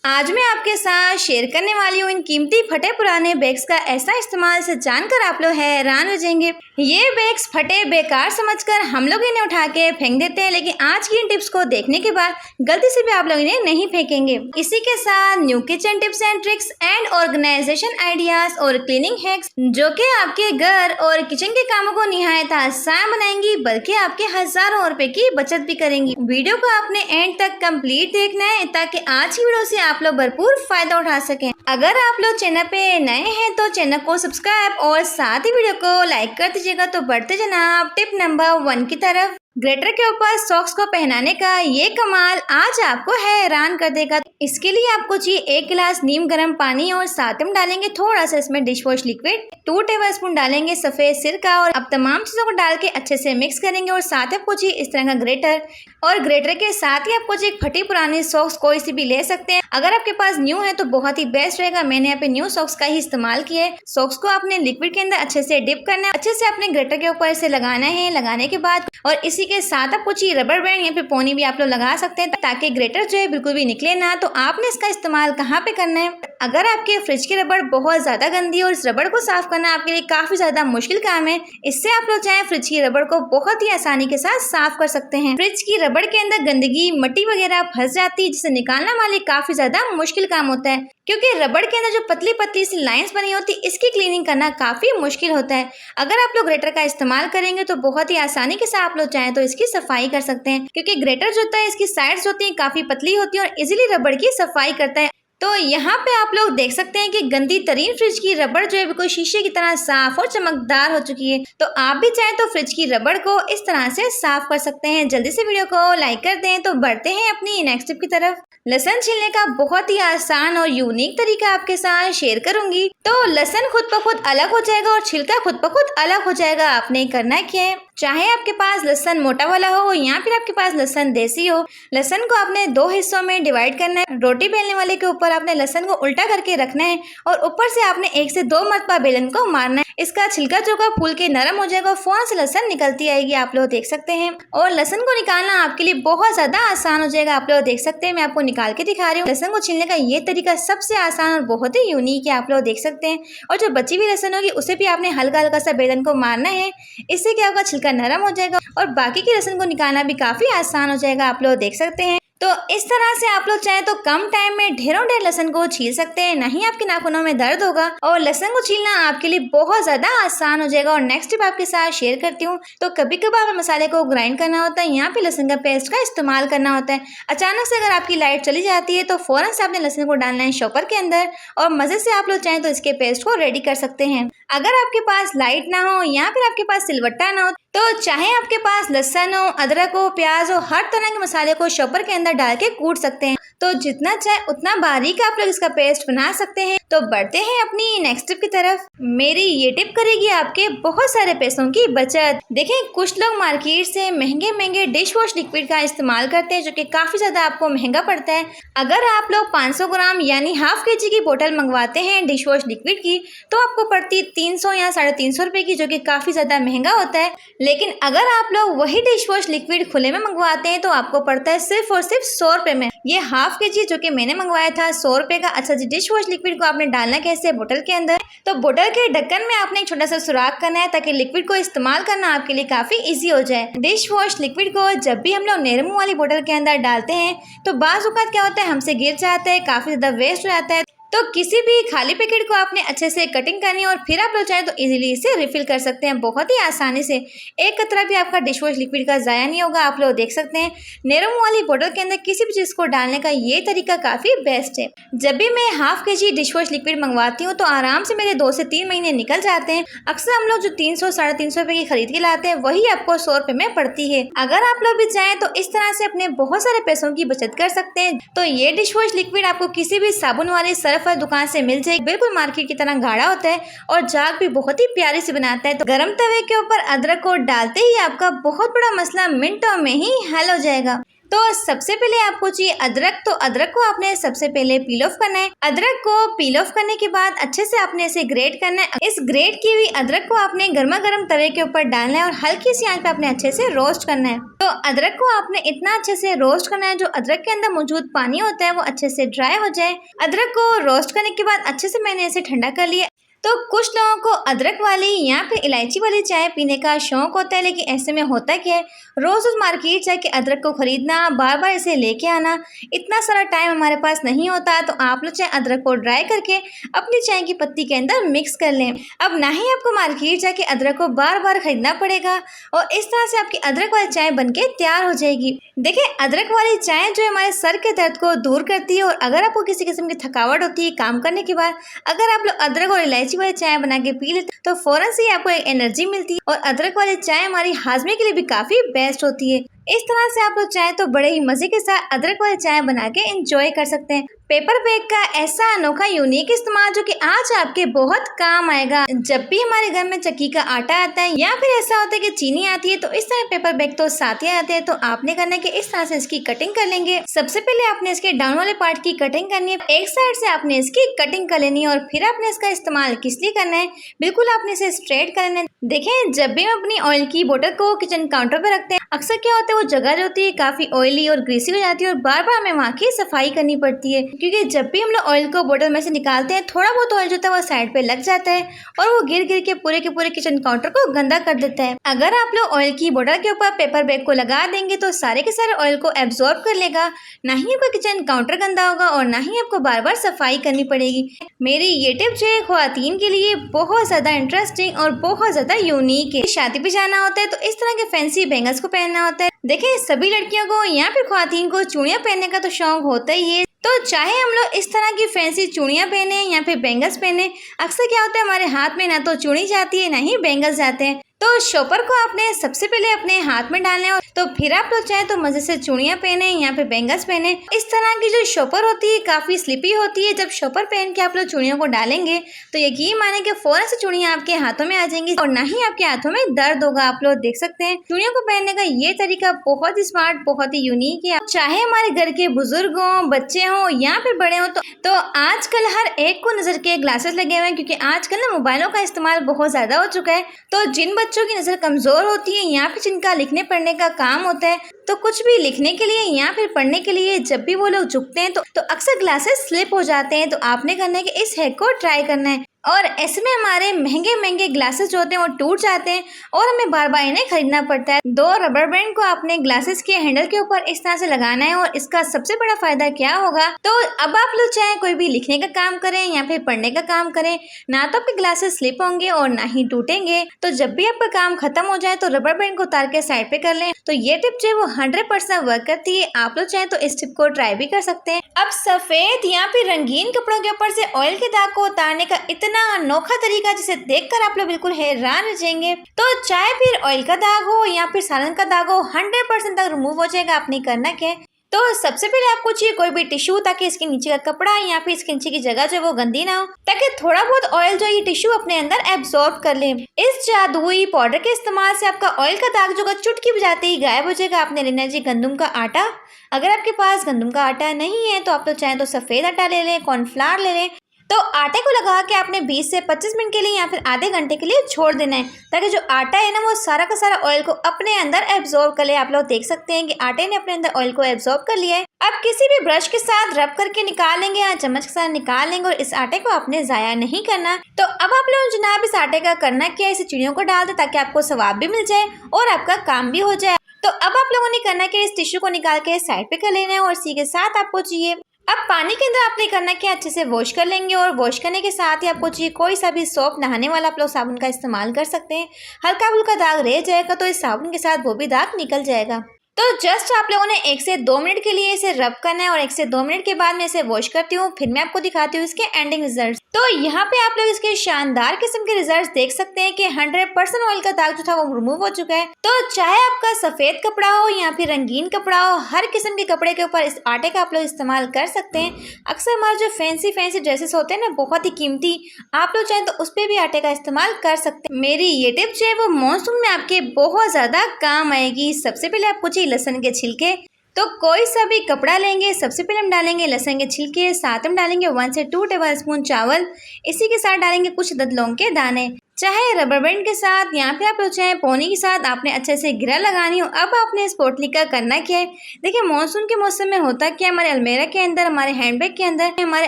आज मैं आपके साथ शेयर करने वाली हूँ इन कीमती फटे पुराने बैग्स का ऐसा इस्तेमाल से जानकर आप लोग हैरान हो जाएंगे। ये बैग्स फटे बेकार समझकर हम लोग इन्हें उठा के फेंक देते हैं, लेकिन आज की इन टिप्स को देखने के बाद गलती से भी आप लोग इन्हें नहीं फेंकेंगे। इसी के साथ new kitchen tips and tricks and organisation ideas और क्लीनिंग हैक्स जो कि आपके घर और किचन के कामों को निहायत आसान बनाएंगी, बल्कि आपके हजारों रुपए की बचत भी करेंगी। वीडियो को आपने एंड तक कंप्लीट देखना है ताकि आज की वीडियो से आप लोग भरपूर फायदा उठा सकें। अगर आप लोग चैनल पे नए हैं तो चैनल को सब्सक्राइब और साथ ही वीडियो को लाइक कर दीजिएगा। तो बढ़ते जनाब टिप नंबर 1 की तरफ। ग्रेटर के ऊपर सॉक्स को पहनाने का ये कमाल आज आपको हैरान कर देगा। इसके लिए आपको चाहिए 1 गिलास नीम गर्म पानी और साथ में डालेंगे थोड़ा सा इसमें डिश वॉश लिक्विड, 2 टेबलस्पून डालेंगे सफेद सिरका और अब तमाम चीजों को डाल के अच्छे से मिक्स करेंगे। और साथ ही आपको चाहिए इस तरह का ग्रेटर, और ग्रेटर के साथ ही आपको चाहिए फटी पुरानी सॉक्स कोई सी भी ले सकते हैं। अगर आपके पास न्यू है तो बहुत ही बेस्ट रहेगा। मैंने यहाँ पे न्यू सॉक्स का ही इस्तेमाल किया है। सॉक्स को आपने लिक्विड के अंदर अच्छे से डिप करना है, अच्छे से अपने ग्रेटर के ऊपर इसे लगाना है। लगाने के बाद और इसी के साथ आपको चाहिए रबर बैंड, यहाँ पे पोनी भी आप लोग लगा सकते हैं ताकि ग्रेटर जो है बिल्कुल भी निकले ना। तो आपने इसका इस्तेमाल कहाँ पे करना है? अगर आपके फ्रिज की रबड़ बहुत ज्यादा गंदी है और इस रबड़ को साफ करना आपके लिए काफी ज्यादा मुश्किल काम है, इससे आप लोग चाहे फ्रिज की रबड़ को बहुत ही आसानी के साथ साफ कर सकते हैं। फ्रिज की रबड़ के अंदर गंदगी मट्टी वगैरह फंस जाती है, जिसे निकालना वाले काफी ज्यादा मुश्किल काम होता है, क्योंकि रबड़ के अंदर जो पतली पतली सी लाइंस बनी होती है, इसकी क्लीनिंग करना काफी मुश्किल होता है। अगर आप लोग ग्रेटर का इस्तेमाल करेंगे तो बहुत ही आसानी के साथ आप लोग चाहें तो इसकी सफाई कर सकते हैं, क्योंकि ग्रेटर जो होता है इसकी साइड्स होती है काफी पतली होती है और इजीली रबड़ की सफाई करता है। तो यहाँ पे आप लोग देख सकते हैं कि गंदी तरीन फ्रिज की रबड़ जो है बिल्कुल शीशे की तरह साफ और चमकदार हो चुकी है। तो आप भी चाहें तो फ्रिज की रबड़ को इस तरह से साफ कर सकते हैं। जल्दी से वीडियो को लाइक कर दें। तो बढ़ते हैं अपनी नेक्स्ट टिप की तरफ। लहसुन छीलने का बहुत ही आसान और यूनिक तरीका आपके साथ शेयर करूंगी। तो लहसुन खुद ब खुद अलग हो जाएगा और छिलका खुद ब खुद अलग हो जाएगा। आपने करना क्या है, चाहे आपके पास लहसुन मोटा वाला हो या फिर आपके पास लहसुन देसी हो, लहसुन को आपने 2 हिस्सों में डिवाइड करना है। रोटी बेलने वाले के ऊपर आपने लहसुन को उल्टा करके रखना है और ऊपर से आपने 1 से 2 मरतबा बेलन को मारना है। इसका छिलका जो का फूल के नरम हो जाएगा, फौरन से लहसुन निकलती आएगी। आप लोग देख सकते हैं। और लहसुन को निकालना आपके लिए बहुत ज्यादा आसान हो जाएगा। आप लोग देख सकते हैं, मैं आपको निकाल के दिखा रही हूँ। लहसुन को छीलने का ये तरीका सबसे आसान और बहुत ही यूनिक है। आप लोग देख सकते हैं। और जो बची हुई लहसुन होगी उसे भी आपने हल्का हल्का सा बेलन को मारना है। इससे क्या होगा, छिलका नरम हो जाएगा और बाकी की लहसुन को निकालना भी काफी आसान हो जाएगा। आप लोग देख सकते हैं। तो इस तरह से आप लोग चाहे तो कम टाइम में ढेरों ढेर लहसुन को छील सकते हैं, नहीं आपके नाखूनों में दर्द होगा और लहसुन को छीलना आपके लिए बहुत ज्यादा आसान हो जाएगा। और नेक्स्ट टिप आपके साथ शेयर करती हूँ। तो कभी कभार मसाले को ग्राइंड करना होता है, यहाँ पे लहसुन का पेस्ट का इस्तेमाल करना होता है। अचानक से अगर आपकी लाइट चली जाती है तो फौरन से आपने लहसुन को डालना है शॉपर के अंदर और मजे से आप लोग चाहें तो इसके पेस्ट को रेडी कर सकते हैं। अगर आपके पास लाइट ना हो या फिर आपके पास सिलवट्टा ना हो, तो चाहे आपके पास लहसुन हो, अदरक हो, प्याज हो, हर तरह के मसाले को शॉपर के अंदर डाल के कूट सकते हैं। तो जितना चाहे उतना बारीक आप लोग इसका पेस्ट बना सकते हैं। तो बढ़ते हैं अपनी नेक्स्ट टिप की तरफ। मेरी ये टिप करेगी आपके बहुत सारे पैसों की बचत। देखें, कुछ लोग मार्केट से महंगे महंगे डिश वॉश लिक्विड का इस्तेमाल करते हैं, जो कि काफी ज्यादा आपको महंगा पड़ता है। अगर आप लोग 500 ग्राम यानी ½ kg की बोतल मंगवाते हैं डिश वॉश लिक्विड की, तो आपको पड़ती 300 या 350 रुपए की, जो कि काफी ज्यादा महंगा होता है। लेकिन अगर आप लोग वही डिश वॉश लिक्विड खुले में मंगवाते हैं तो आपको पड़ता है सिर्फ और सिर्फ 100 रुपए में। ये ½ kg जो कि मैंने मंगवाया था 100 रुपए का। अच्छा जी, डिश वॉश लिक्विड को आपने डालना कैसे है बोतल के अंदर, तो बोतल के ढक्कन में आपने एक छोटा सा सुराख करना है ताकि लिक्विड को इस्तेमाल करना आपके लिए काफी इजी हो जाए। डिश वॉश लिक्विड को जब भी हम लोग नेरमू वाली बोतल के अंदर डालते हैं तो बाज़ औक़ात क्या होता है, हमसे गिर जाता है, काफी ज्यादा वेस्ट हो जाता है। तो किसी भी खाली पैकेट को आपने अच्छे से कटिंग करनी है और फिर आप लोग चाहे तो इजीली इसे रिफिल कर सकते हैं बहुत ही आसानी से। एक कतरा भी आपका डिश वॉश लिक्विड का ज़ाया नहीं होगा। आप लोग देख सकते हैं, नेरम वाली बोतल के अंदर किसी भी चीज़ को डालने का ये तरीका काफ़ी बेस्ट है। जब भी मैं ½ kg डिश वॉश लिक्विड मंगवाती हूँ तो आराम से मेरे 2 से 3 महीने निकल जाते हैं। अक्सर हम लोग जो 300 350 रुपए की खरीद के लाते हैं वही आपको 100 रुपए में पड़ती है। अगर आप लोग भी चाहें तो इस तरह से अपने बहुत सारे पैसों की बचत कर सकते हैं। तो ये डिश वॉश लिक्विड आपको किसी भी साबुन वाली सर्फ दुकान से मिल जाएगी। बिल्कुल मार्केट की तरह गाढ़ा होता है और झाग भी बहुत ही प्यारी से बनाता है। तो गरम तवे के ऊपर अदरक को डालते ही आपका बहुत बड़ा मसला मिनटों में ही हल हो जाएगा। तो सबसे पहले आपको चाहिए अदरक। तो अदरक को आपने सबसे पहले पील ऑफ करना है। अदरक को पील ऑफ करने के बाद अच्छे से आपने इसे ग्रेट करना है। इस ग्रेट की हुई अदरक को आपने गर्मा गर्म तवे के ऊपर डालना है और हल्की सी आंच पे आपने अच्छे से रोस्ट करना है। तो अदरक को आपने इतना अच्छे से रोस्ट करना है जो अदरक के अंदर मौजूद पानी होता है वो अच्छे से ड्राई हो जाए। अदरक को रोस्ट करने के बाद अच्छे से मैंने इसे ठंडा कर लिया। तो कुछ लोगों को अदरक वाली या फिर इलायची वाली चाय पीने का शौक होता है, लेकिन ऐसे में होता क्या है, रोज रोज मार्केट जाके अदरक को खरीदना, बार बार इसे लेके आना, इतना सारा टाइम हमारे पास नहीं होता। तो आप लोग चाहे अदरक को ड्राई करके अपनी चाय की पत्ती के अंदर मिक्स कर लें। अब ना ही आपको मार्केट जाके अदरक को बार बार खरीदना पड़ेगा और इस तरह से आपकी अदरक वाली चाय बनके तैयार हो जाएगी। देखिए, अदरक वाली चाय जो है हमारे सर के दर्द को दूर करती है और अगर आपको किसी किस्म की थकावट होती है काम करने के बाद, अगर आप लोग अदरक और इलायची वाली चाय बना के पी लेते तो फौरन से आपको एक एनर्जी मिलती है। और अदरक वाली चाय हमारी हाजमे के लिए भी काफी बेस्ट होती है। इस तरह से आप लोग चाहे तो बड़े ही मजे के साथ अदरक वाली चाय बना के एंजॉय कर सकते हैं। पेपर बैग का ऐसा अनोखा यूनिक इस्तेमाल जो कि आज आपके बहुत काम आएगा। जब भी हमारे घर में चक्की का आटा आता है या फिर ऐसा होता है कि चीनी आती है तो इस तरह पेपर बैग तो साथ ही आते हैं। तो आपने करना है कि इस तरह से इसकी कटिंग कर लेंगे। सबसे पहले आपने इसके डाउन वाले पार्ट की कटिंग करनी है। एक साइड से आपने इसकी कटिंग कर लेनी है और फिर आपने इसका इस्तेमाल किस लिए करना है, बिल्कुल आपने इसे स्ट्रेट कर लेना है। देखें, जब भी हम अपनी ऑयल की बोतल को किचन काउंटर पर रखते हैं, अक्सर क्या होता है वो जगह जो होती है काफी ऑयली और ग्रीसी हो जाती है और बार बार हमें वहाँ की सफाई करनी पड़ती है, क्योंकि जब भी हम लोग ऑयल को बोतल में से निकालते हैं थोड़ा बहुत ऑयल जो होता है वो साइड पे लग जाता है और वो गिर गिर के पूरे किचन काउंटर को गंदा कर देता है। अगर आप लोग ऑयल की बोतल के ऊपर पेपर बैग को लगा देंगे तो सारे के सारे ऑयल को एब्जॉर्ब कर लेगा, ना ही आपका किचन काउंटर गंदा होगा और ना ही आपको बार बार सफाई करनी पड़ेगी। मेरी ये टिप जो है ख्वातीन के लिए बहुत ज्यादा इंटरेस्टिंग और बहुत ज्यादा यूनिक है। शादी पे जाना होता है तो इस तरह के फैंसी बैंगल्स को पहनना होता है। देखिए, सभी लड़कियों को या फिर ख्वातीन को चूड़ियां पहनने का तो शौक होता ही है। तो चाहे हम लोग इस तरह की फैंसी चूड़ियां पहने या फिर बैंगल्स पहने, अक्सर क्या होता है हमारे हाथ में ना तो चूड़ी जाती है ना ही बैंगल्स जाते हैं। तो शॉपर को आपने सबसे पहले अपने हाथ में डालना है तो फिर आप लोग चाहे तो मजे से चूड़ियां पहने या फिर बैंगल्स पहने। इस तरह की जो शॉपर होती है काफी स्लिपी होती है। जब शॉपर पहन के आप लोग चूड़ियों को डालेंगे तो यकीन माने कि फौरन से चूड़ियां आपके हाथों में आ जाएंगी और ना ही आपके हाथों में दर्द होगा। आप लोग देख सकते हैं चूड़ियों को पहनने का ये तरीका बहुत ही स्मार्ट, बहुत ही यूनिक है। चाहे हमारे घर के बुजुर्ग हों, बच्चे हों या फिर बड़े हों, तो आजकल हर एक को नजर के ग्लासेस लगे हुए हैं, क्योंकि आजकल ना मोबाइलों का इस्तेमाल बहुत ज्यादा हो चुका है। तो जिन बच्चों की नजर कमजोर होती है या फिर जिनका लिखने पढ़ने का काम होता है, तो कुछ भी लिखने के लिए या फिर पढ़ने के लिए जब भी वो लोग झुकते हैं तो अक्सर ग्लासेस स्लिप हो जाते हैं। तो आपने करना है कि इस हैक को ट्राई करना है और ऐसे में हमारे महंगे ग्लासेस जो होते हैं वो टूट जाते हैं और हमें बार बार इन्हें खरीदना पड़ता है। 2 रबर बैंड को आपने ग्लासेस के हैंडल के ऊपर इस तरह से लगाना है और इसका सबसे बड़ा फायदा क्या होगा, तो अब आप लोग चाहे कोई भी लिखने का काम करें या फिर पढ़ने का काम करें, ना तो आपके ग्लासेस स्लिप होंगे और ना ही टूटेंगे। तो जब भी आपका काम खत्म हो जाए तो रबर बैंड को उतार के साइड पे कर लें। तो ये टिप जो है वो 100% वर्क करती है। आप लोग चाहे तो इस टिप को ट्राई भी कर सकते हैं। अब सफेद या फिर रंगीन कपड़ों के ऊपर से ऑयल के दाग को उतारने का इतना अनोखा तरीका जिसे देखकर आप लोग बिल्कुल हैरान रह जाएंगे। तो चाहे फिर ऑयल का दाग हो या फिर सालन का दाग हो, 100% तक रिमूव हो जाएगा। आपने करना क्या है, तो सबसे पहले आपको चाहिए कोई भी टिश्यू, ताकि इसके नीचे का कपड़ा या फिर इसके नीचे की जगह जो है वो गंदी ना हो, ताकि थोड़ा बहुत ऑयल जो ये टिश्यू अपने अंदर एब्जॉर्ब कर ले। इस जादुई पाउडर के इस्तेमाल से आपका ऑयल का दाग जो चुटकी बजाते ही गायब हो जाएगा। आपने लेना जी गंदम का आटा। अगर आपके पास गंदम का आटा नहीं है तो आप लोग चाहें तो सफेद आटा ले लें, कॉर्नफ्लावर ले लें। तो आटे को लगा के आपने 20 से 25 मिनट के लिए या फिर आधे घंटे के लिए छोड़ देना है, ताकि जो आटा है ना वो सारा का सारा ऑयल को अपने अंदर एब्जॉर्ब कर ले। आप लोग देख सकते हैं कि आटे ने अपने अंदर ऑयल को एब्जॉर्ब कर लिया है। अब किसी भी ब्रश के साथ रब करके निकाल लेंगे या चम्मच के साथ निकाल लेंगे और इस आटे को आपने जाया नहीं करना। तो अब आप लोग जनाब इस आटे का करना क्या है, इसे चिड़ियों को डाल दे ताकि आपको सवाब भी मिल जाए और आपका काम भी हो जाए। तो अब आप लोगों ने करना क्या, इस टिश्यू को निकाल के साइड पे कर लेना है और इसी के साथ आपको चाहिए अब पानी के अंदर आपने करना क्या, अच्छे से वॉश कर लेंगे और वॉश करने के साथ ही आपको चाहिए कोई सा भी सोप, नहाने वाला आप लोग साबुन का इस्तेमाल कर सकते हैं। हल्का फुल्का दाग रह जाएगा तो इस साबुन के साथ वो भी दाग निकल जाएगा। तो जस्ट आप लोगों ने 1 से 2 मिनट के लिए इसे रब करना है और 1 से 2 मिनट के बाद मैं इसे वॉश करती हूँ। फिर मैं आपको दिखाती हूँ इसके एंडिंग रिजल्ट। तो यहाँ पे आप लोग इसके शानदार किस्म के रिजल्ट देख सकते हैं कि 100% ऑयल का दाग जो था वो रिमूव हो चुका है। तो चाहे आपका सफेद कपड़ा हो या फिर रंगीन कपड़ा हो, हर किस्म के कपड़े के ऊपर इस आटे का आप लोग इस्तेमाल कर सकते हैं। अक्सर हमारे जो फैंसी ड्रेसेस होते हैं ना बहुत ही कीमती, आप लोग चाहे तो उस पर भी आटे का इस्तेमाल कर सकते हैं। मेरी ये टिप जो है वो मॉनसून में आपके बहुत ज्यादा काम आएगी। सबसे पहले आपको चाहिए लहसुन के छिलके। तो कोई सा भी कपड़ा लेंगे, सबसे पहले हम डालेंगे लहसुन के छिलके, साथ में डालेंगे 1 से 2 टेबलस्पून चावल, इसी के साथ डालेंगे कुछ लौंग के दाने, चाहे रबर बैंड के साथ या फिर आप लोग चाहे पोनी के साथ आपने अच्छे से गिरा लगानी हो। अब आपने इस पोटली का करना क्या है, देखिए मानसून के मौसम में होता क्या, हमारे अलमेरा के अंदर, हमारे हैंडबैग के अंदर, हमारे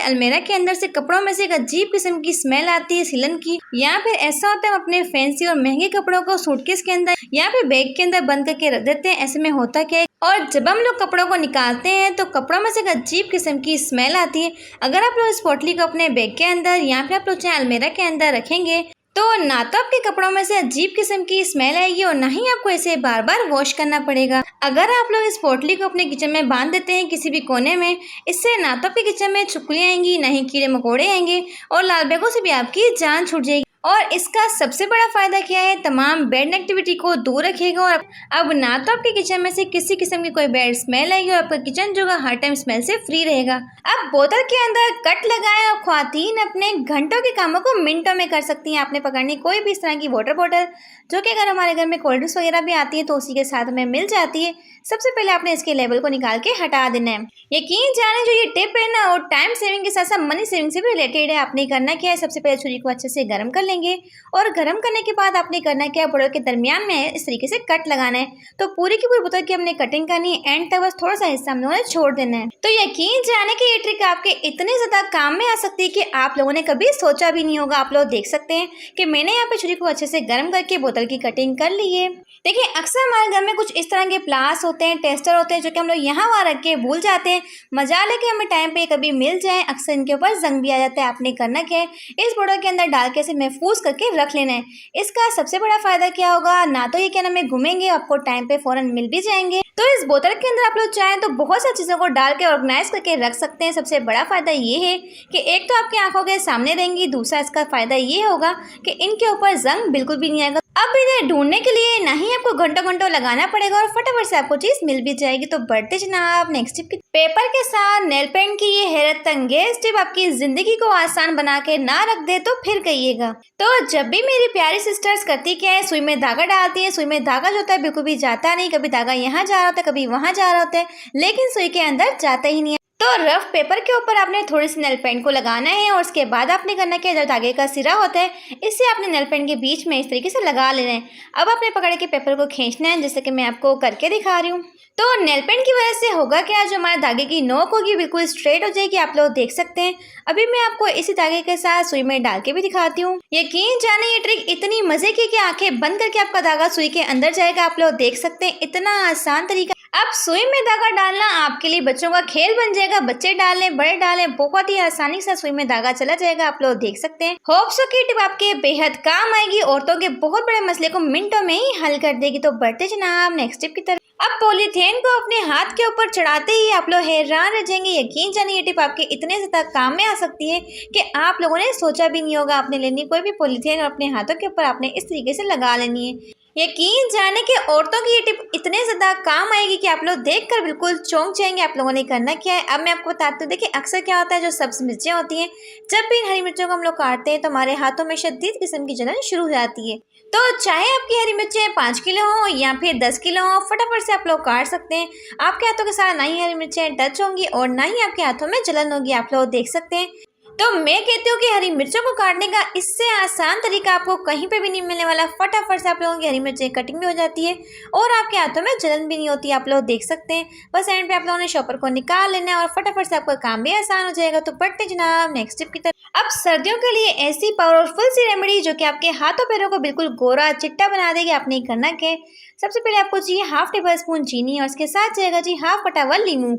अलमेरा के अंदर से कपड़ों में से एक अजीब किस्म की स्मेल आती है सिलन की, या फिर ऐसा होता है हम अपने फैंसी और महंगे कपड़ों को सूटकेस के अंदर या फिर बैग के अंदर बंद करके रख देते हैं। ऐसे में होता क्या है, और जब हम लोग कपड़ों को निकालते हैं तो कपड़ों में से एक अजीब किस्म की स्मेल आती है। अगर आप लोग इस पोटली को अपने बैग के अंदर या फिर आप लोग चाहे अलमेरा के अंदर रखेंगे तो ना तो आपके कपड़ों में से अजीब किस्म की स्मेल आएगी और ना ही आपको इसे बार बार वॉश करना पड़ेगा। अगर आप लोग इस पोटली को अपने किचन में बांध देते हैं किसी भी कोने में, इससे ना तो आपके किचन में छिपकलियाँ आएंगी, ना ही कीड़े मकोड़े आएंगे और लाल बैगों से भी आपकी जान छूट जाएगी। और इसका सबसे बड़ा फायदा क्या है, तमाम बैड नेगेटिविटी को दूर रखेगा और अब ना तो आपके किचन में से किसी किस्म की कोई बैड स्मेल आएगी और आपका किचन जो है हर टाइम स्मेल से फ्री रहेगा। अब बोतल के अंदर कट लगाएं और ख्वातीन अपने घंटों के कामों को मिनटों में कर सकती हैं। आपने पकड़नी कोई भी इस तरह की वाटर बॉटल, जो कि अगर हमारे घर में कोल्ड ड्रिंक्स वगैरह भी आती है तो उसी के साथ में मिल जाती है। सबसे पहले आपने इसके लेबल को निकाल के हटा देना है। यकीन जाने जो ये टिप है ना, और टाइम सेविंग के साथ साथ मनी सेविंग से भी रिलेटेड है। आपने करना क्या है, सबसे पहले छुरी को अच्छे से गर्म कर लेंगे और गर्म करने के बाद आपने करना क्या है, बोतल के दरमियान में इस तरीके से कट लगाना है। तो पूरी की पूरी बोतल की हमने कटिंग करनी है, एंड तक बस थोड़ा सा हिस्सा हम लोगों ने छोड़ देना है। तो यकीन जाने की ये ट्रिक आपके इतनी ज्यादा काम में आ सकती है कि आप लोगों ने कभी सोचा भी नहीं होगा। आप लोग देख सकते हैं कि मैंने यहाँ पे छुरी को अच्छे से गर्म करके बोतल की कटिंग कर ली है। देखिए अक्सर हमारे घर में कुछ इस तरह के प्लास होते हैं, टेस्टर होते हैं, जो कि हम लोग यहाँ वहाँ रख के भूल जाते हैं। मजा लेके हमें टाइम पे कभी मिल जाए, अक्सर इनके ऊपर जंग भी आ जाता है। आपने करना क्या है, इस बोतल के अंदर डाल के इसे महफूज करके रख लेना है। इसका सबसे बड़ा फायदा क्या होगा, ना तो ये क्या नाम है घूमेंगे, आपको टाइम पे फौरन मिल भी जाएंगे। तो इस बोतल के अंदर आप लोग चाहें तो बहुत सारी चीज़ों को डाल के ऑर्गेनाइज करके रख सकते हैं। सबसे बड़ा फायदा ये है कि एक तो आपकी आंखों के सामने रहेंगी, दूसरा इसका फायदा ये होगा कि इनके ऊपर जंग बिल्कुल भी नहीं आएगा। अब इन्हें ढूंढने के लिए ना ही आपको घंटों घंटों लगाना पड़ेगा और फटाफट से आपको चीज मिल भी जाएगी। तो बढ़ते जनाब नेक्स्ट टिप की, पेपर के साथ नेल पेंट की ये हैरत अंगेज टिप आपकी जिंदगी को आसान बना के ना रख दे तो फिर कहिएगा। तो जब भी मेरी प्यारी सिस्टर्स करती क्या है, सुई में धागा डालती है, सुई में धागा जो होता है बिल्कुल भी जाता नहीं, कभी धागा यहाँ जा रहा होता है, कभी वहां जा रहा होता है, लेकिन सुई के अंदर जाता ही नहीं है। तो रफ पेपर के ऊपर आपने थोड़ी सी नेल पेंट को लगाना है और उसके बाद आपने करना क्या, जो धागे का सिरा होता है इससे आपने नेल पेंट के बीच में इस तरीके से लगा लेना है। अब आपने पकड़ के पेपर को खींचना है, जैसे कि मैं आपको करके दिखा रही हूँ। तो नेल पेंट की वजह से होगा क्या, जो हमारे धागे की नोक होगी बिल्कुल स्ट्रेट हो जाएगी। आप लोग देख सकते हैं। अभी मैं आपको इसी धागे के साथ सुई में डाल के भी दिखाती हूँ। यकीन जाने ये ट्रिक इतनी मजे की कि आंखें बंद करके आपका धागा सुई के अंदर जाएगा। आप लोग देख सकते हैं, इतना आसान तरीका। अब सुई में धागा डालना आपके लिए बच्चों का खेल बन जाएगा। बच्चे डालें, बड़े डालें, बहुत ही आसानी से सुई में धागा चला जाएगा। आप लोग देख सकते हैं। होप सो की टिप आपके बेहद काम आएगी, औरतों के बहुत बड़े मसले को मिनटों में ही हल कर देगी। तो बढ़ते जनाब नेक्स्ट टिप की तरफ। अब पॉलीथीन को अपने हाथ के ऊपर चढ़ाते ही आप लोग हैरान रह जाएंगे। यकीन जानिए ये टिप आपके इतने ज्यादा काम में आ सकती है कि आप लोगों ने सोचा भी नहीं होगा। आपने लेनी कोई भी पॉलीथीन और अपने हाथों के ऊपर आपने इस तरीके से लगा लेनी है। यकीन जाने के औरतों की ये टिप इतने ज्यादा काम आएगी कि आप लोग देखकर बिल्कुल चौंक जाएंगे। आप लोगों ने करना क्या है, अब मैं आपको बताती हूँ। देखिए अक्सर क्या होता है, जो सब्ज मिर्चें होती हैं, जब भी इन हरी मिर्चों को हम लोग काटते हैं तो हमारे हाथों में शदीद किस्म की जलन शुरू हो जाती है। तो चाहे आपकी हरी मिर्चें 5 किलो हो या फिर 10 किलो हो, फटाफट से आप लोग काट सकते हैं। आपके हाथों के साथ ना ही हरी मिर्चें टच होंगी और ना ही आपके हाथों में जलन होगी। आप लोग देख सकते हैं। तो मैं कहती हूँ कि हरी मिर्चों को काटने का इससे आसान तरीका आपको कहीं पे भी नहीं मिलने वाला। फटाफट से आप लोगों की हरी मिर्चें कटिंग भी हो जाती है और आपके हाथों में जलन भी नहीं होती। आप लोग देख सकते हैं। बस एंड पे आप लोगों ने शॉपर को निकाल लेना है और फटाफट से आपका काम भी आसान हो जाएगा। तो बढ़ते जनाब नेक्स्ट टिप की तरफ। अब सर्दियों के लिए ऐसी पावरफुल सी रेमेडी जो कि आपके हाथों पैरों को बिल्कुल गोरा चिट्टा बना देगी। आपने करना क्या है, सबसे पहले आपको चाहिए हाफ टेबल स्पून चीनी और इसके साथ जाएगा जी हाफ कटा हुआ लीमू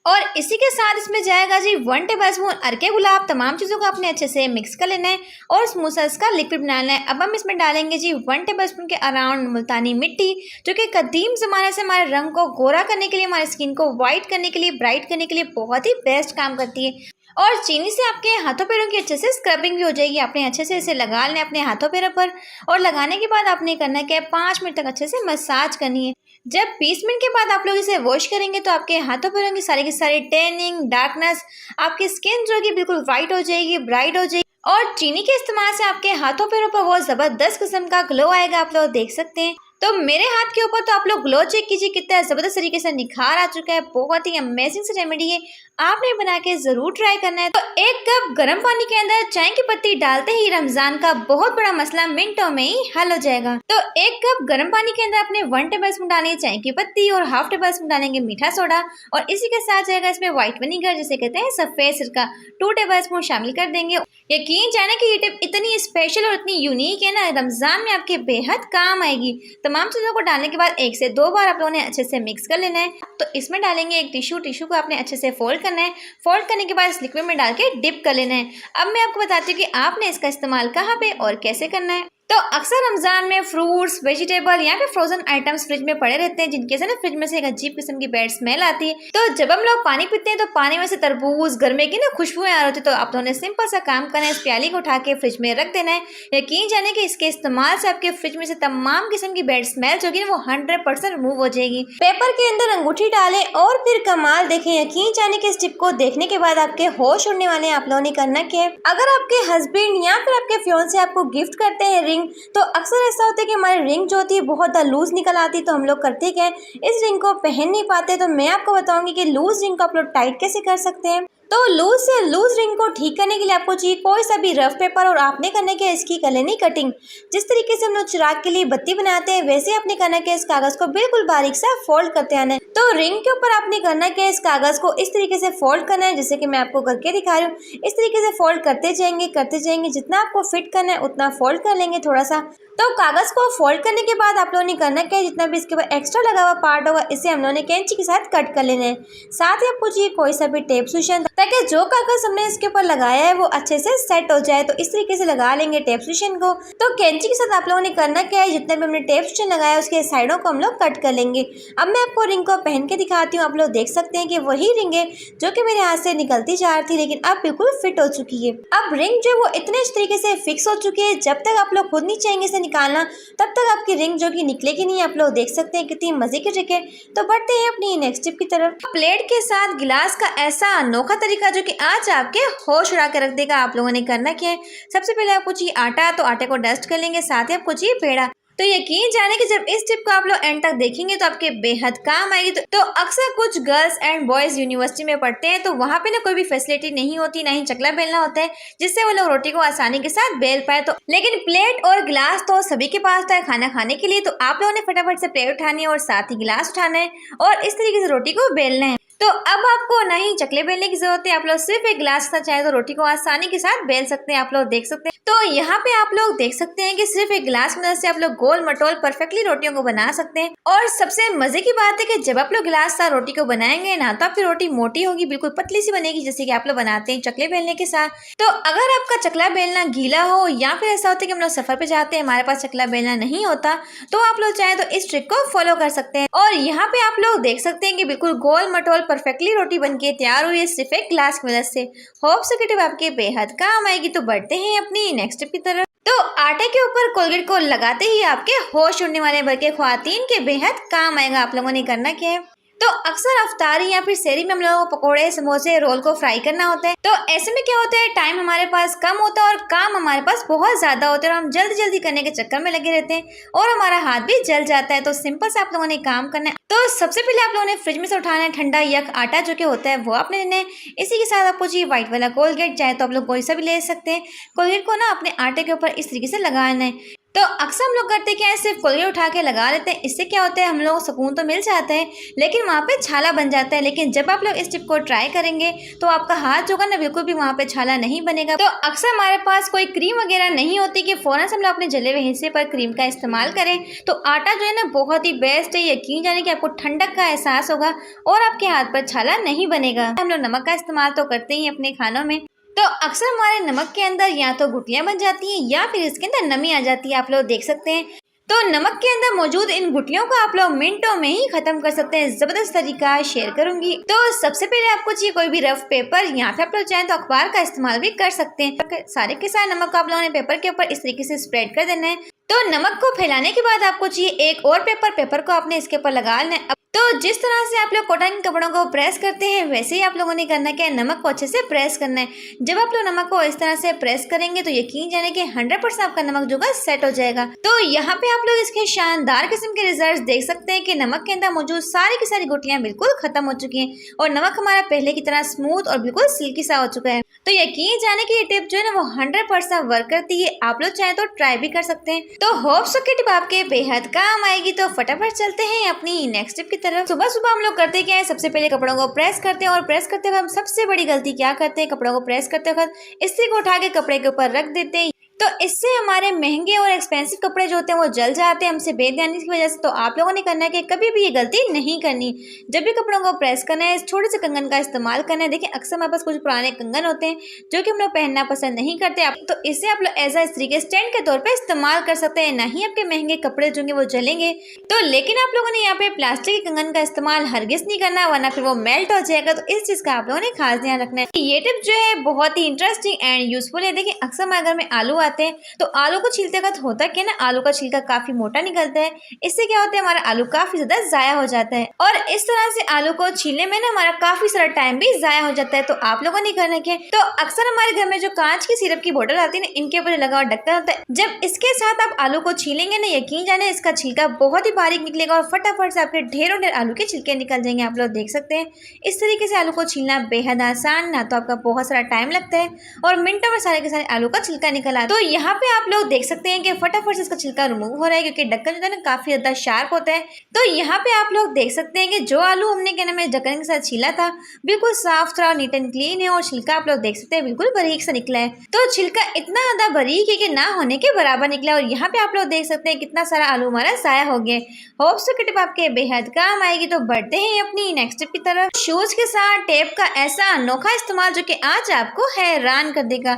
और इसी के साथ इसमें जाएगा जी 1 टेबल स्पून अरके गुलाब। तमाम चीज़ों को आपने अच्छे से मिक्स कर लेना है और स्मूथ सा इसका लिक्विड बनाना है। अब हम इसमें डालेंगे जी 1 टेबल स्पून के अराउंड मुल्तानी मिट्टी, जो कि कदीम ज़माने से हमारे रंग को गोरा करने के लिए, हमारी स्किन को वाइट करने के लिए, ब्राइट करने के लिए बहुत ही बेस्ट काम करती है। और चीनी से आपके हाथों पैरों की अच्छे से स्क्रबिंग भी हो जाएगी। आपने अच्छे से इसे लगा लेना अपने हाथों पैरों पर और लगाने के बाद आपने करना क्या है, 5 मिनट तक अच्छे से मसाज करनी है। जब 20 मिनट के बाद आप लोग इसे वॉश करेंगे तो आपके हाथों पैरों की सारी टैनिंग, डार्कनेस, आपकी स्किन जो है बिल्कुल वाइट हो जाएगी, ब्राइट हो जाएगी। और चीनी के इस्तेमाल से आपके हाथों पैरों पर बहुत ज़बरदस्त किस्म का ग्लो आएगा। आप लोग देख सकते हैं। तो मेरे हाथ के ऊपर तो आप लोग ग्लो चेक कीजिए, कितना जबरदस्त तरीके से निखार आ चुका है। बहुत ही अमेजिंग सी रेमेडी है, आपने बना के जरूर ट्राई करना है। तो 1 कप गर्म पानी के अंदर चाय की पत्ती डालते ही रमजान का बहुत बड़ा मसला मिनटों में ही हल हो जाएगा। तो 1 कप गर्म पानी के अंदर अपने 1 टेबल स्पून डालेंगे चाय की पत्ती और हाफ टेबल स्पून डालेंगे मीठा सोडा और इसी के साथ जाएगा इसमें व्हाइट विनीगर जिसे कहते हैं सफेद सिरका 2 टेबल स्पून शामिल कर देंगे। यकीन जाने कि ये टिप इतनी स्पेशल और इतनी यूनिक है ना, रमजान में आपके बेहद काम आएगी। तमाम चीजों को डालने के बाद 1 से 2 बार आप लोगों ने अच्छे से मिक्स कर लेना है। तो इसमें डालेंगे एक टिश्यू को आपने अच्छे से फोल्ड करना है। फोल्ड करने के बाद इस लिक्विड में डाल के डिप कर लेना है। अब मैं आपको बताती हूँ कि आपने इसका इस्तेमाल कहाँ पे और कैसे करना है। तो अक्सर रमजान में फ्रूट्स, वेजिटेबल या फिर फ्रोजन आइटम्स फ्रिज में पड़े रहते हैं, जिनके से ना फ्रिज में से एक अजीब किस्म की बैड स्मेल आती है। तो जब हम लोग पानी पीते हैं तो पानी में से तरबूज, गरमे की ना खुशबुएं आ रही होती है। तो आप लोगों ने सिंपल सा काम करना है, इस प्याली को उठा के फ्रिज में रख देना है। यकीन जाने कि इसके इस्तेमाल से आपके फ्रिज में से तमाम किस्म की बैड स्मेल जो है वो 100% रिमूव हो जाएगी। पेपर के अंदर अंगूठी डालें और फिर कमाल देखें। यकीन जाने कि इस टिप को देखने के बाद आपके होश उड़ने वाले हैं। आप लोगों ने करना क्या है, अगर आपके हस्बैंड या फिर आपके फियांसे आपको गिफ्ट करते हैं रिंग, तो अक्सर ऐसा होता है कि हमारी रिंग जो होती है बहुत ज़्यादा लूज निकल आती है। तो हम लोग करते क्या है, इस रिंग को पहन नहीं पाते। तो मैं आपको बताऊंगी कि लूज रिंग को आप लोग टाइट कैसे कर सकते हैं। तो लूज से लूज रिंग को ठीक करने के लिए आपको चाहिए कोई सा भी रफ पेपर और आपने करने के इसकी कर लेनी कटिंग। जिस तरीके से हम लोग चिराग के लिए बत्ती बनाते हैं वैसे आपने करना के इस कागज को बिल्कुल बारीक सा फोल्ड करते आना है। तो रिंग के ऊपर आपने करना के इस कागज को इस तरीके से फोल्ड करना है, जैसे कि मैं आपको करके दिखा रही हूँ। इस तरीके से फोल्ड करते जाएंगे, जितना आपको फिट करना है उतना फोल्ड कर लेंगे थोड़ा सा। तो कागज को फोल्ड करने के बाद आप लोगों ने करना क्या है, जितना भी इसके ऊपर एक्स्ट्रा लगा हुआ पार्ट होगा इसे हम लोगों ने कैंची के साथ कट कर लेना है। साथ ही आपको चाहिए कोई सा भी टेप सुशन, ताकि जो कागज हमने इसके ऊपर लगाया है वो अच्छे से सेट हो जाए। तो इस तरीके से लगा लेंगे टेप सुशन को। तो कैंची के साथ आप लोगों ने करना क्या है, जितना भी हमने टेप सुशन लगाया उसके साइडों को हम लोग कट कर लेंगे। अब मैं आपको रिंग को पहन के दिखाती हूँ। आप लोग देख सकते हैं कि वही रिंग है जो कि मेरे हाथ से निकलती जा रही थी, लेकिन अब बिल्कुल फिट हो चुकी है। अब रिंग जो है वो इतने तरीके से फिक्स हो चुकी है, जब तक आप लोग खुद नहीं चाहेंगे इसे निकालना तब तक आपकी रिंग जो कि निकलेगी नहीं। आप लोग देख सकते हैं कितनी मजे की ट्रिक है। तो बढ़ते हैं अपनी नेक्स्ट टिप की तरफ। प्लेट के साथ गिलास का ऐसा अनोखा तरीका जो कि आज आपके होश उड़ा के रख देगा। आप लोगों ने करना क्या है, सबसे पहले आपको चाहिए आटा, तो आटे को डस्ट कर लेंगे। साथ ही आपको चाहिए पेड़ा। तो यकीन जाने कि जब इस टिप को आप लोग एंड तक देखेंगे तो आपके बेहद काम आएगी। तो अक्सर कुछ गर्ल्स एंड बॉयज यूनिवर्सिटी में पढ़ते हैं, तो वहाँ पे ना कोई भी फैसिलिटी नहीं होती, ना ही चकला बेलना होता है जिससे वो लोग रोटी को आसानी के साथ बेल पाए। तो लेकिन प्लेट और गिलास तो सभी के पास होता है खाना खाने के लिए। तो आप लोगों ने फटाफट से प्लेट उठानी है और साथ ही गिलास उठाना है और इस तरीके से रोटी को बेलना है। तो अब आपको ना ही चकले बेलने की जरूरत है, आप लोग सिर्फ एक गिलास के साथ चाहे तो रोटी को आसानी के साथ बेल सकते हैं। आप लोग देख सकते हैं। तो यहाँ पे आप लोग देख सकते हैं कि सिर्फ एक गिलास की मदद से आप लोग गोल मटोल परफेक्टली रोटियों को बना सकते हैं। और सबसे मजे की बात है कि जब आप लोग गिलास से रोटी को बनाएंगे ना, तो आपकी रोटी मोटी होगी, बिल्कुल पतली सी बनेगी, जैसे कि आप लोग बनाते हैं चकले बेलने के साथ। तो अगर आपका चकला बेलना गीला हो या फिर ऐसा होता है कि हम लोग सफर पे जाते हैं, हमारे पास चकला बेलना नहीं होता, तो आप लोग चाहे तो इस ट्रिक को फॉलो कर सकते हैं। और यहाँ पे आप लोग देख सकते हैं कि बिल्कुल गोल मटोल परफेक्टली रोटी बनके तैयार हुई है सिर्फ एक ग्लास की मदद से। होप सो कि टिप आपके बेहद काम आएगी। तो बढ़ते हैं अपनी नेक्स्ट टिप की तरफ। तो आटे के ऊपर कोलगेट को लगाते ही आपके होश उड़ने वाले बल्कि ख्वातीन के बेहद काम आएगा। आप लोगों ने करना क्या है, तो अक्सर अफ्तारी या फिर सेहरी में हम लोगों को पकोड़े, समोसे, रोल को फ्राई करना होता है। तो ऐसे में क्या होता है, टाइम हमारे पास कम होता है और काम हमारे पास बहुत ज्यादा होता है और हम जल्दी जल्दी करने के चक्कर में लगे रहते हैं और हमारा हाथ भी जल जाता है। तो सिंपल से आप लोगों ने काम करना है। तो सबसे पहले आप लोगों ने फ्रिज में से उठाना है ठंडा यक आटा जो कि होता है वो आपने लेना है। इसी के साथ आपको चाहिए व्हाइट वाला कोलगेट, चाहे तो आप लोग कोई सा भी ले सकते हैं। कोलगेट को ना अपने आटे के ऊपर इस तरीके से लगाना है। तो अक्सर हम लोग करते क्या है, सिर्फ कोलगेट उठा के लगा लेते हैं। इससे क्या होता है, हम लोग सुकून तो मिल जाता है लेकिन वहाँ पे छाला बन जाता है। लेकिन जब आप लोग इस टिप को ट्राई करेंगे तो आपका हाथ जो है ना बिल्कुल भी वहाँ पे छाला नहीं बनेगा। तो अक्सर हमारे पास कोई क्रीम वगैरह नहीं होती कि फौरन से हम लोग अपने जले हुए हिस्से पर क्रीम का इस्तेमाल करें। तो आटा जो है ना बहुत ही बेस्ट है। यकीन जाने कि आपको ठंडक का एहसास होगा और आपके हाथ पर छाला नहीं बनेगा। हम लोग नमक का इस्तेमाल तो करते ही अपने खानों में, तो अक्सर हमारे नमक के अंदर या तो गुठलियां बन जाती हैं या फिर इसके अंदर नमी आ जाती है। आप लोग देख सकते हैं। तो नमक के अंदर मौजूद इन गुठलियों को आप लोग मिनटों में ही खत्म कर सकते हैं। जबरदस्त तरीका शेयर करूंगी। तो सबसे पहले आपको चाहिए कोई भी रफ पेपर या फिर आप लोग चाहें तो अखबार का इस्तेमाल भी कर सकते हैं। सारे के सारे नमक को आप लोगों ने पेपर के ऊपर इस तरीके से स्प्रेड कर देना है। तो नमक को फैलाने के बाद आपको चाहिए एक और पेपर को आपने इसके ऊपर लगा लेना है। तो जिस तरह से आप लोग कॉटन के कपड़ों को प्रेस करते हैं वैसे ही आप लोगों ने करना क्या है, नमक को अच्छे से प्रेस करना है। जब आप लोग नमक को इस तरह से प्रेस करेंगे तो यकीन जाने कि 100% आपका नमक जो है सेट हो जाएगा। तो यहाँ पे आप लोग इसके शानदार किस्म के रिजल्ट देख सकते हैं कि नमक के अंदर मौजूद सारी की सारी गुठलियां बिल्कुल खत्म हो चुकी हैं और नमक हमारा पहले की तरह स्मूथ और बिल्कुल सिल्की सा हो चुका है। तो यकीन जाने की ये टिप जो है ना वो 100% वर्क करती है। आप लोग चाहे तो ट्राई भी कर सकते हैं। तो होप सो की टिप आपके बेहद काम आएगी। तो फटाफट चलते हैं अपनी नेक्स्ट टिप की तरफ। सुबह सुबह हम लोग करते क्या है, सबसे पहले कपड़ों को प्रेस करते हैं और प्रेस करते वक्त हम सबसे बड़ी गलती क्या करते हैं, कपड़ों को प्रेस करते वक्त इस्त्री को उठा के कपड़े के ऊपर रख देते हैं। तो इससे हमारे महंगे और एक्सपेंसिव कपड़े जो होते हैं वो जल जाते हैं हमसे बेध्यानी की वजह से। तो आप लोगों ने करना है कि कभी भी ये गलती नहीं करनी। जब भी कपड़ों को प्रेस करना है, इस छोटे से कंगन का इस्तेमाल करना है। देखिए अक्सर हमारे पास कुछ पुराने कंगन होते हैं जो कि हम लोग पहनना पसंद नहीं करते, तो इसे आप लोग एज इस्त्री के स्टैंड के तौर पर इस्तेमाल कर सकते हैं। ना ही आपके महंगे कपड़े जो वो जलेंगे। तो लेकिन आप लोगों ने यहाँ पे प्लास्टिक के कंगन का इस्तेमाल हरगिज नहीं करना, वरना फिर वो मेल्ट हो जाएगा। तो इस चीज का आप लोगों ने खास ध्यान रखना है। ये टिप जो है बहुत ही इंटरेस्टिंग एंड यूजफुल है। देखिए अक्सर हमारे घर में आलू आते हैं तो आलू को छीलते वक्त होता क्या ना, आलू का छिलका काफी मोटा निकलता है। इससे क्या होता है, हमारा आलू काफी ज्यादा जाया हो जाता है और इस तरह से आलू को छीलने में ना हमारा काफी सारा टाइम भी जाया हो जाता है। तो आप लोगों ने करना क्या, तो अक्सर हमारे घर में जो कांच की सिरप की बोतल आती है ना, इनके ऊपर लगा हुआ ढक्कन होता है। जब इसके साथ आप आलू को छीलेंगे ना, यकीन जाने इसका छिलका बहुत ही बारीक निकलेगा और फटाफट से आपके ढेरों ढेर आलू के छिलके निकल जाएंगे। आप लोग देख सकते हैं इस तरीके से आलू को छीलना बेहद आसान, ना तो आपका बहुत सारा टाइम लगता है और मिनटों में सारे के सारे आलू का छिलका निकल आता है। तो यहाँ पे आप लोग देख सकते हैं कि फटाफट से इसका छिलका रिमूव हो रहा है क्योंकि ढक्कन जो है ना काफी ज्यादा शार्प होता है। तो यहाँ पे आप लोग देख सकते हैं कि जो आलू हमने क्या नाम है ढक्कन के साथ छीला था बिल्कुल साफ सुथरा और नीट एंड क्लीन है और छिलका आप लोग देख सकते हैं बिल्कुल बारीक सा निकला है। तो छिलका इतना ज्यादा बारीक है कि ना होने के बराबर निकला और यहाँ पे आप लोग देख सकते हैं कितना सारा आलू हमारा जाया हो गया। होप सो की टिप आपके बेहद काम आएगी। तो बढ़ते हैं अपनी नेक्स्ट टिप की तरफ। शूज के साथ टेप का ऐसा अनोखा इस्तेमाल जो कि आज आपको हैरान कर देगा।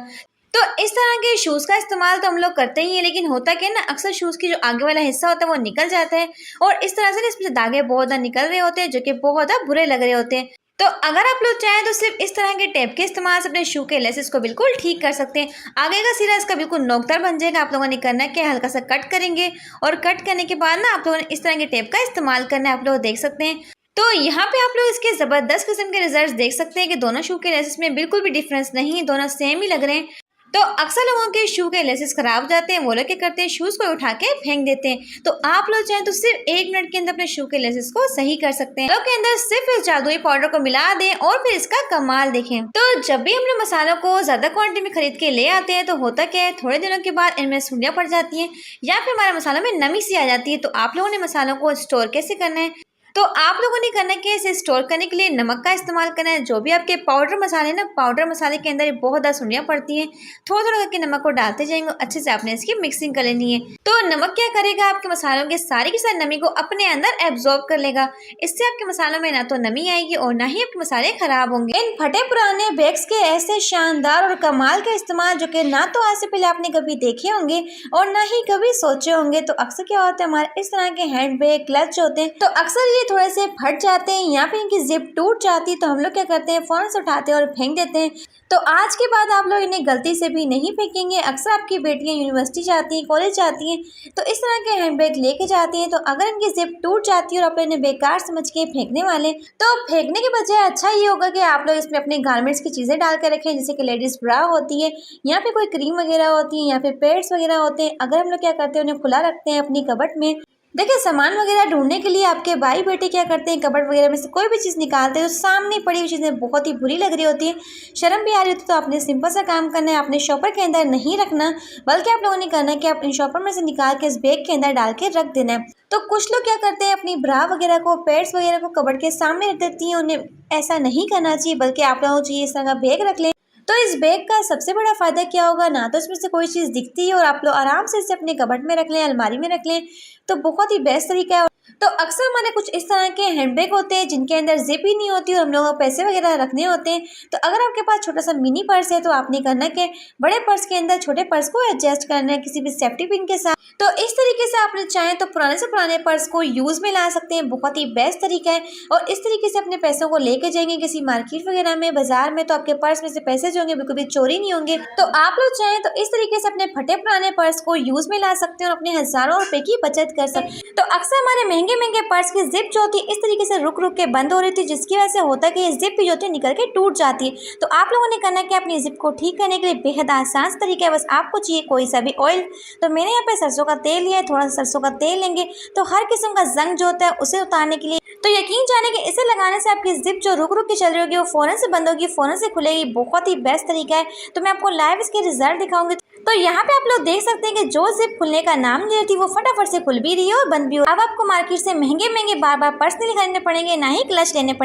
तो इस तरह के शूज का इस्तेमाल तो हम लोग करते ही हैं, लेकिन होता क्या है ना, अक्सर शूज की जो आगे वाला हिस्सा होता है वो निकल जाता है और इस तरह से इसमें दागे बहुत ज्यादा निकल रहे होते हैं जो कि बहुत ज्यादा बुरे लग रहे होते हैं। तो अगर आप लोग चाहें तो सिर्फ इस तरह के टेप के इस्तेमाल से अपने शू के लेसेस को बिल्कुल ठीक कर सकते हैं। आगे का सिरा इसका बिल्कुल नोकदार बन जाएगा। आप लोगों ने करना है कि हल्का सा कट करेंगे और कट करने के बाद ना आप लोगों ने इस तरह के टेप का इस्तेमाल करना है। आप लोग देख सकते हैं तो यहाँ पे आप लोग इसके जबरदस्त किस्म के रिजल्ट्स देख सकते हैं कि दोनों शू के लेसेस में बिल्कुल भी डिफरेंस नहीं है, दोनों सेम ही लग रहे हैं। तो अक्सर लोगों के शू के लेसेस खराब हो जाते हैं, वो लोग क्या करते हैं शूज को उठा के फेंक देते हैं। तो आप लोग चाहें तो सिर्फ 1 मिनट के अंदर अपने शू के लेसेस को सही कर सकते हैं। लोग के अंदर सिर्फ इस जादुई पाउडर को मिला दें और फिर इसका कमाल देखें। तो जब भी हम लोग मसालों को ज्यादा क्वांटिटी में खरीद के ले आते हैं तो होता क्या है, थोड़े दिनों के बाद इनमें सुंडियां पड़ जाती हैं या फिर हमारे मसालों में नमी सी आ जाती है। तो आप लोगों ने मसालों को स्टोर कैसे करना है, तो आप लोगों ने करना है इसे स्टोर करने के लिए नमक का इस्तेमाल करना है। जो भी आपके पाउडर मसाले ना, पाउडर मसाले के अंदर बहुत ज़्यादा सुंडियां पड़ती हैं। थोड़ा थोड़ा करके नमक को डालते जाएंगे, अच्छे से आपने इसकी मिक्सिंग कर लेनी है। तो नमक क्या करेगा, आपके मसालों के सारी की सारी नमी को अपने अंदर एब्जॉर्ब कर लेगा। इससे आपके मसालों में ना तो नमी आएगी और ना ही आपके मसाले खराब होंगे। इन फटे पुराने बैग्स के ऐसे शानदार और कमाल का इस्तेमाल जो कि ना तो आज से पहले आपने कभी देखे होंगे और ना ही कभी सोचे होंगे। तो अक्सर क्या होता है, हमारे इस तरह के हैंड बैग क्लच होते हैं तो अक्सर ये थोड़े से फट जाते हैं या फिर इनकी जिप टूट जाती है। तो हम लोग क्या करते हैं, फौरन से उठाते हैं और फेंक देते हैं। तो आज के बाद आप लोग इन्हें गलती से भी नहीं फेंकेंगे। अक्सर आपकी बेटियां यूनिवर्सिटी जाती हैं, कॉलेज जाती हैं तो इस तरह के हैंड बैग लेके जाती हैं। तो अगर इनकी जिप टूट जाती है और आप इन्हें बेकार समझ के फेंकने वाले, तो फेंकने के बजाय अच्छा ये होगा कि आप लोग इसमें अपने गारमेंट्स की चीज़ें डाल कर रखें, जैसे कि लेडीज़ ब्रा होती है या फिर कोई क्रीम वगैरह होती है या फिर पैड्स वगैरह होते हैं। अगर हम लोग क्या करते हैं, उन्हें खुला रखते हैं अपनी कबर्ड में। देखिए सामान वगैरह ढूंढने के लिए आपके भाई बेटे क्या करते हैं, कबर्ड वगैरह में से कोई भी चीज़ निकालते हैं तो सामने पड़ी हुई चीज़ें बहुत ही बुरी लग रही होती है, शर्म भी आ रही होती है। तो आपने सिंपल सा काम करना है, आपने शॉपर के अंदर नहीं रखना, बल्कि आप लोगों ने करना है कि आप इन शॉपर में से निकाल के इस बैग के अंदर डाल के रख देना है। तो कुछ लोग क्या करते हैं, अपनी ब्रा वगैरह को, पैड्स वगैरह को कबर्ड के सामने रख देती हैं। उन्हें ऐसा नहीं करना चाहिए, बल्कि आप लोगों को चाहिए इस तरह का बैग रख लें। तो इस बैग का सबसे बड़ा फ़ायदा क्या होगा, ना तो इसमें से कोई चीज़ दिखती है और आप लोग आराम से इसे अपने कबर्ड में रख लें, अलमारी में रख लें, तो बहुत ही बेस्ट तरीका है। तो अक्सर हमारे कुछ इस तरह के हैंडबैग होते हैं जिनके अंदर जिप ही नहीं होती और हम लोगों को पैसे वगैरह रखने होते हैं। तो अगर आपके पास छोटा सा मिनी पर्स है तो आपने करना कि बड़े पर्स के अंदर छोटे पर्स को एडजस्ट करना है किसी भी सेफ्टी पिन के साथ। तो इस तरीके से आपने चाहें तो पुराने से पुराने पर्स को यूज़ में ला सकते हैं, बहुत ही बेस्ट तरीका है। और इस तरीके से अपने पैसों को लेके जाएंगे किसी मार्केट वगैरह में, बाजार में, तो आपके पर्स में से पैसे जो होंगे बिल्कुल भी चोरी नहीं होंगे। तो आप लोग चाहें तो इस तरीके से अपने फटे पुराने पर्स को यूज़ में ला सकते हैं और अपने हज़ारों रुपए की बचत कर सकते हैं। तो अक्सर हमारे महंगे पर्स की जिप जो होती है इस तरीके से रुक रुक के बंद हो रही थी, जिसकी वजह से होता है कि ये जिप भी जो होती है निकल के टूट जाती है। तो आप लोगों ने करना है कि अपनी जिप को ठीक करने के लिए बेहद आसान तरीका है, बस आपको चाहिए कोई सा भी ऑयल। तो मैंने यहाँ पे सरसों का तेल लिया है, थोड़ा सा सरसों का तेल लेंगे तो हर किस्म का जंग जो होता है उसे उतारने के लिए। तो यकीन जाने कि इसे लगाने से आपकी जिप जो रुक रुक के चल रही होगी वो फ़ौरन से बंद होगी, फ़ौरन से खुलेगी। बहुत ही बेस्ट तरीका है। तो मैं आपको लाइव इसके रिजल्ट दिखाऊंगी। तो यहाँ पे आप लोग देख सकते हैं कि जो जिप खुलने का नाम ले रही थी वो फटाफट से खुल भी रही है और बंद भी हो। अब आपको मार्केट से महंगे बार बार पर्स नहीं खरीदने पड़ेंगे, ना ही क्लच लेने पड़ेंगे।